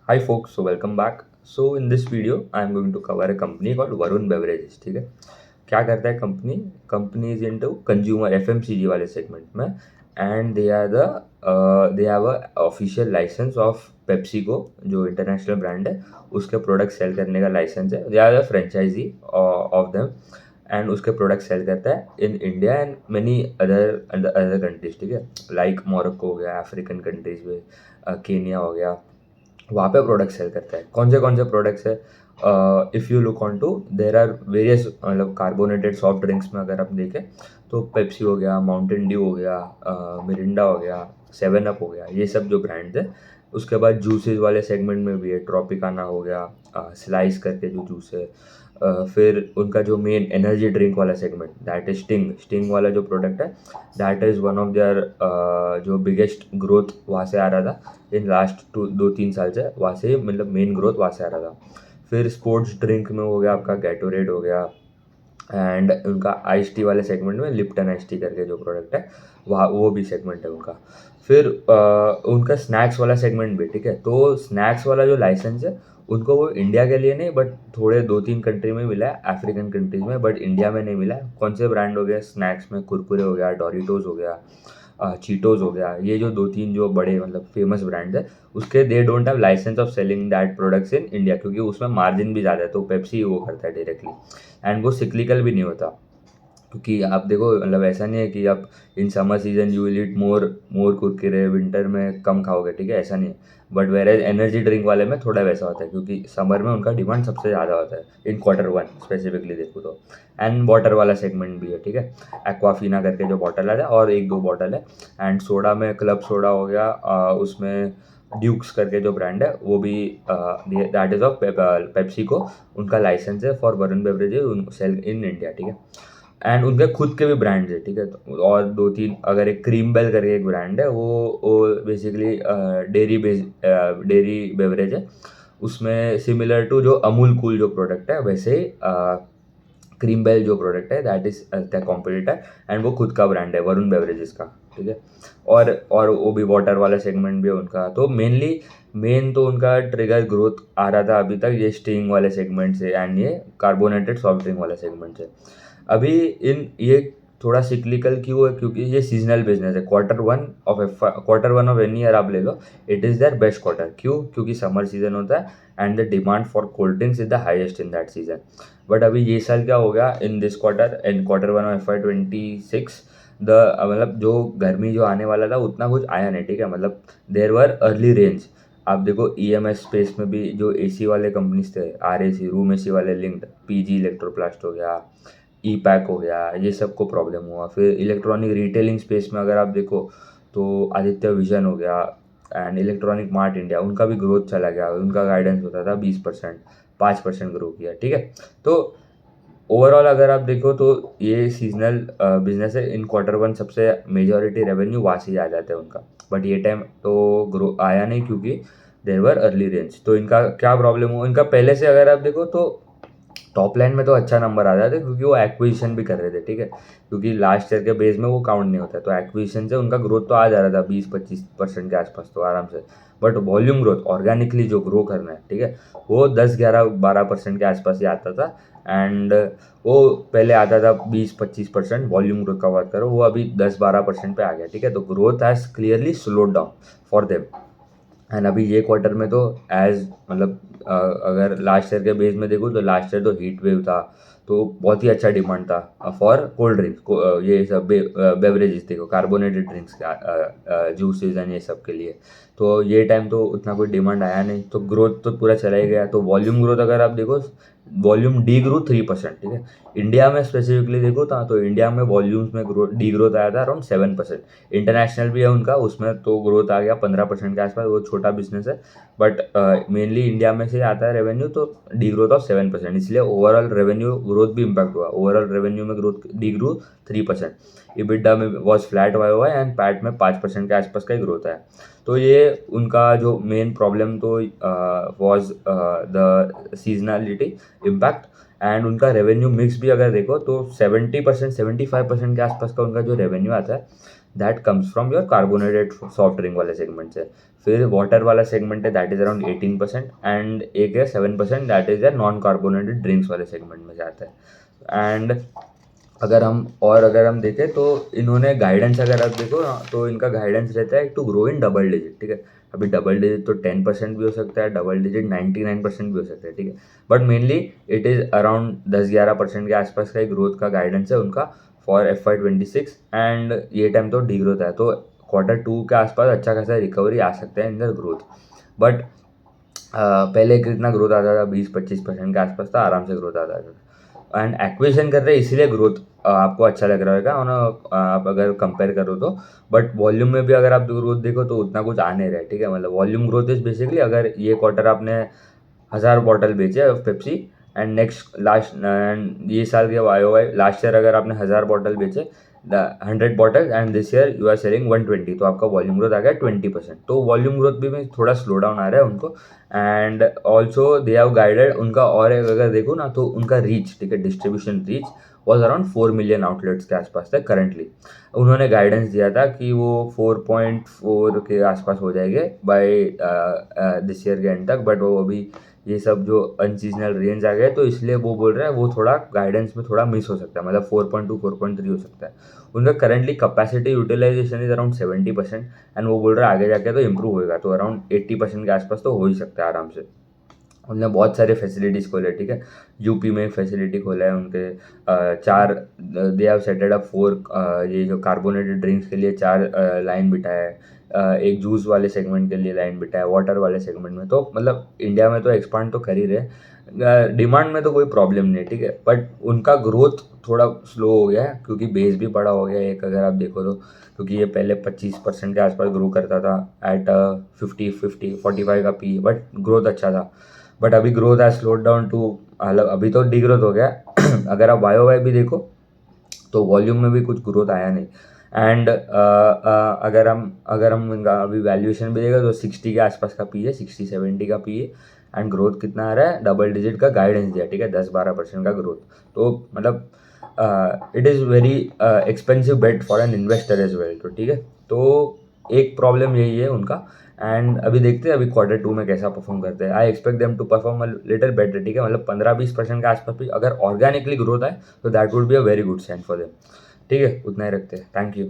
Hi folks, so welcome back. So in this video, I am going to cover a company called Varun Beverages. ठीक है, क्या करता है company is into consumer FMCG वाले segment में and they have a official licence of PepsiCo जो international brand है उसके प्रोडक्ट सेल करने का लाइसेंस है. They are the franchisee of them and उसके प्रोडक्ट सेल करता है in India and many other countries. ठीक है, लाइक मोरक्को हो गया, अफ्रीकन कंट्रीज में केनिया हो गया, वहाँ पे प्रोडक्ट सेल करता है. कौन से प्रोडक्ट्स है? If you look on to there are various, मतलब कार्बोनेटेड सॉफ्ट ड्रिंक्स में अगर आप देखें तो पेप्सी हो गया, माउंटेन ड्यू हो गया, मिरिंडा हो गया, सेवन अप हो गया, ये सब जो ब्रांड्स है. उसके बाद जूसेस वाले सेगमेंट में भी है, ट्रॉपिकाना हो गया, स्लाइस करके जो जूस है. फिर उनका जो मेन एनर्जी ड्रिंक वाला सेगमेंट दैट इज स्टिंग वाला जो प्रोडक्ट है that is one of their जो बिगेस्ट ग्रोथ वहाँ से आ रहा था इन लास्ट 2-3 साल से. वहाँ से मतलब मेन ग्रोथ वहाँ से आ रहा था. फिर स्पोर्ट्स ड्रिंक में हो गया आपका गैटोरेड हो गया एंड उनका आइस टी वाले सेगमेंट में लिप्टन आइस टी करके जो प्रोडक्ट है वहाँ वो भी सेगमेंट है उनका. फिर उनका स्नैक्स वाला सेगमेंट भी. ठीक है, तो स्नैक्स वाला जो लाइसेंस है उनको वो इंडिया के लिए नहीं बट थोड़े 2-3 कंट्री में मिला है, अफ्रीकन कंट्रीज में, बट इंडिया में नहीं मिला है. कौन से ब्रांड हो गए स्नैक्स में? कुरकुरे हो गया, डोरिटोज हो गया, चीटोज हो गया, ये जो 2-3 जो बड़े मतलब फेमस ब्रांड्स है उसके they don't have licence of selling that products in India, क्योंकि उसमें मार्जिन भी ज़्यादा है. तो पेप्सी वो करता है डायरेक्टली एंड वो सिक्लिकल भी नहीं होता. क्योंकि आप देखो मतलब ऐसा नहीं है कि आप in summer season you will eat more more Kurkure, winter में कम खाओगे. ठीक है, ऐसा नहीं है. But whereas energy drink वाले में थोड़ा वैसा होता है क्योंकि समर में उनका डिमांड सबसे ज़्यादा होता है इन Q1 स्पेसिफिकली देखो तो. एंड वाटर वाला सेगमेंट भी है. ठीक है, एक्वाफीना करके जो बॉटल है और एक दो बॉटल है. एंड सोडा में क्लब सोडा हो गया, उसमें ड्यूक्स करके जो ब्रांड है वो भी दैट इज़ ऑफ पेप्सी को उनका लाइसेंस है for Varun beverages sale in India. ठीक है, एंड उनके खुद के भी ब्रांड्स है. ठीक है, तो और 2-3 अगर एक क्रीम बेल करके एक ब्रांड है वो बेसिकली डेयरी बेवरेज है. उसमें सिमिलर टू जो अमूल कूल जो प्रोडक्ट है वैसे क्रीम बेल जो प्रोडक्ट है that is the competitor and वो खुद का ब्रांड है वरुण बेवरेजेस का. ठीक है, और वो भी वाटर वाला सेगमेंट भी है उनका. तो मेन तो उनका ट्रिगर ग्रोथ आ रहा था अभी तक ये स्टिंग वाले सेगमेंट से एंड ये कार्बोनेटेड सॉफ्ट ड्रिंक वाले सेगमेंट से. अभी इन ये थोड़ा सिक्लिकल क्यों है? क्योंकि ये सीजनल बिजनेस है. Q1 ऑफ एनी ईयर आप ले लो, it is their best quarter. क्यों? क्योंकि समर सीजन होता है and the demand for cold drinks is the highest in that season. But अभी ये साल क्या हो गया in this quarter, in Q1 of FY26, the मतलब जो गर्मी जो आने वाला था उतना कुछ आया नहीं. ठीक है, मतलब देर वर अर्ली रेंज. आप देखो EMS स्पेस में भी जो AC वाले कंपनीज थे, RAC रूम AC वाले लिंक्ड, PG इलेक्ट्रोप्लास्ट हो गया, ई पैक हो गया, ये सब को प्रॉब्लम हुआ. फिर इलेक्ट्रॉनिक रिटेलिंग स्पेस में अगर आप देखो तो आदित्य विजन हो गया एंड इलेक्ट्रॉनिक मार्ट इंडिया, उनका भी ग्रोथ चला गया. उनका गाइडेंस होता था 20%, 5% ग्रो किया. ठीक है, तो ओवरऑल अगर आप देखो तो ये सीजनल बिजनेस है. इन Q1 सबसे मेजॉरिटी रेवेन्यू वहाँ से ही आ जाता है उनका. बट ये टाइम तो ग्रो आया नहीं क्योंकि देर वर अर्ली रेंज. तो इनका क्या प्रॉब्लम हुआ? इनका पहले से अगर आप देखो तो टॉप लाइन में तो अच्छा नंबर आ जाते क्योंकि वो एक्विजिशन भी कर रहे थे. ठीक है, क्योंकि लास्ट ईयर के बेस में वो काउंट नहीं होता, तो एक्विजिशन से उनका ग्रोथ तो आ जा रहा था 20-25% के आसपास तो आराम से. बट वॉल्यूम ग्रोथ ऑर्गेनिकली जो ग्रो करना है, ठीक है, वो 10-11-12% के आसपास ही आता था. एंड वो पहले आता था 20-25%. वॉल्यूम ग्रोथ का बात करो, वो अभी 10-12% पे आ गया. ठीक है, तो growth has clearly slowed down for them. And अभी ये क्वार्टर में तो एज मतलब अगर लास्ट ईयर के बेस में देखूँ तो लास्ट ईयर तो हीट वेव था तो बहुत ही अच्छा डिमांड था फॉर कोल्ड ड्रिंक्स को, ये सब बेवरेजेस देखो, कार्बोनेटेड ड्रिंक्स जूसेज एंड ये सब के लिए. तो ये टाइम तो उतना कोई डिमांड आया नहीं, तो ग्रोथ तो पूरा चला ही गया. तो वॉल्यूम ग्रोथ अगर आप देखो, वॉल्यूम डी ग्रो 3%. ठीक है, इंडिया में स्पेसिफिकली देखो तो इंडिया में वॉल्यूम्स में ग्रोथ डी ग्रोथ आया था अराउंड 7%. इंटरनेशनल भी है उनका, उसमें तो ग्रोथ आ गया 15% के आसपास. वो छोटा बिजनेस है बट मेनली इंडिया में से आता है रेवेन्यू, तो डी ग्रोथ ऑफ 7%. इसलिए ओवरऑल रेवेन्यू ग्रोथ भी इम्पैक्ट हुआ. ओवरऑल रेवेन्यू में ग्रोथ डी ग्रो 3%. EBITDA में वॉज फ्लैट हुआ एंड पैट में 5% के आसपास का ही ग्रोथ है. तो ये उनका जो मेन प्रॉब्लम तो was the seasonality impact. And उनका रेवेन्यू मिक्स भी अगर देखो तो 70%, 75% के आसपास का उनका जो रेवेन्यू आता है that comes from your carbonated soft drink वाले सेगमेंट से. फिर वाटर वाला सेगमेंट है दैट इज़ अराउंड 18%, एंड एक है 7% that is a non carbonated drinks वाले सेगमेंट में जाता है। एंड अगर हम देखें तो इन्होंने गाइडेंस अगर आप देखो ना तो इनका गाइडेंस रहता है to grow in double digit, ठीक है। अभी डबल डिजिट तो 10% भी हो सकता है, डबल डिजिट 99% भी हो सकता है, ठीक है। But mainly it is around 10-11% के आसपास का ग्रोथ का गाइडेंस है उनका फॉर FY26, एंड ये टाइम तो डी ग्रोथ है, तो Q2 के आसपास अच्छा खासा रिकवरी आ सकता है इन द ग्रोथ। बट पहले कितना ग्रोथ आता था, 20-25% के आसपास था, आराम से ग्रोथ आता था। एंड एक्विजिशन कर रहे हैं इसीलिए ग्रोथ आपको अच्छा लग रहा होगा और आप अगर कंपेयर करो तो। बट वॉल्यूम में भी अगर आप ग्रोथ देखो तो उतना कुछ आ नहीं रहा है, ठीक है। मतलब वॉल्यूम ग्रोथ इज बेसिकली अगर ये क्वार्टर आपने 1000 बॉटल बेचे Pepsi, and next last and ये साल के वाई लास्ट ईयर अगर आपने 1000 बॉटल बेचे 100 bottle, and this year you are selling 120, तो आपका वॉल्यूम ग्रोथ आ गया 20%। तो वॉल्यूम ग्रोथ भी में थोड़ा स्लो डाउन आ रहा है उनको। And also they have guided उनका, और अगर देखो ना तो उनका रीच, ठीक है, distribution reach was around 4 million outlets के आसपास था करंटली। उन्होंने गाइडेंस दिया था कि वो 4.4 के आसपास हो जाएंगे बाय दिस ईयर के एंड तक, बट वो अभी ये सब जो अनसीजनल रेंज आ गए तो इसलिए वो बोल रहा है वो थोड़ा गाइडेंस में थोड़ा मिस हो सकता है, मतलब 4.2 4.3 हो सकता है। उनका currently capacity utilization is around 70%, and वो बोल रहा है आगे जाके तो इम्प्रूव होएगा, तो अराउंड 80% के आसपास तो हो ही सकता है आराम से। उनने बहुत सारे फैसिलिटीज़ खोले, ठीक है। यूपी में फैसिलिटी खोला है उनके, चार दे हैव सेटेड अप 4 ये जो कार्बोनेटेड ड्रिंक्स के लिए 4 लाइन बिठाया है, एक जूस वाले सेगमेंट के लिए लाइन बिठाया है, वाटर वाले सेगमेंट में। तो मतलब इंडिया में तो एक्सपांड तो कर ही रहे, डिमांड में तो कोई प्रॉब्लम नहीं है, ठीक है। बट उनका ग्रोथ थोड़ा स्लो हो गया है क्योंकि बेस भी बड़ा हो गया है एक, अगर आप देखो तो। क्योंकि ये पहले 25% के आसपास ग्रो करता था एट 45 का पी, बट ग्रोथ अच्छा था। बट अभी ग्रोथ है स्लोड डाउन टू, मतलब अभी तो डी ग्रोथ हो गया अगर आप वाई भी देखो तो वॉल्यूम में भी कुछ ग्रोथ आया नहीं। एंड अगर हम इनका अभी वैल्यूएशन भी देगा तो 60 के आसपास का पी है, 60-70 का पी है। एंड ग्रोथ कितना आ रहा है, डबल डिजिट का गाइडेंस दिया, ठीक है, 10-12% का ग्रोथ। तो मतलब it is very expensive bet for an investor as well, तो ठीक है। तो एक प्रॉब्लम यही है उनका। एंड अभी देखते हैं अभी Q2 में कैसा परफॉर्म करते हैं। I expect them to perform a little better, ठीक है। मतलब 15-20% के आसपास भी अगर ऑर्गेनिकली ग्रोथ आए तो that would be a very good sign for them, ठीक है। उतना ही रखते हैं, थैंक यू।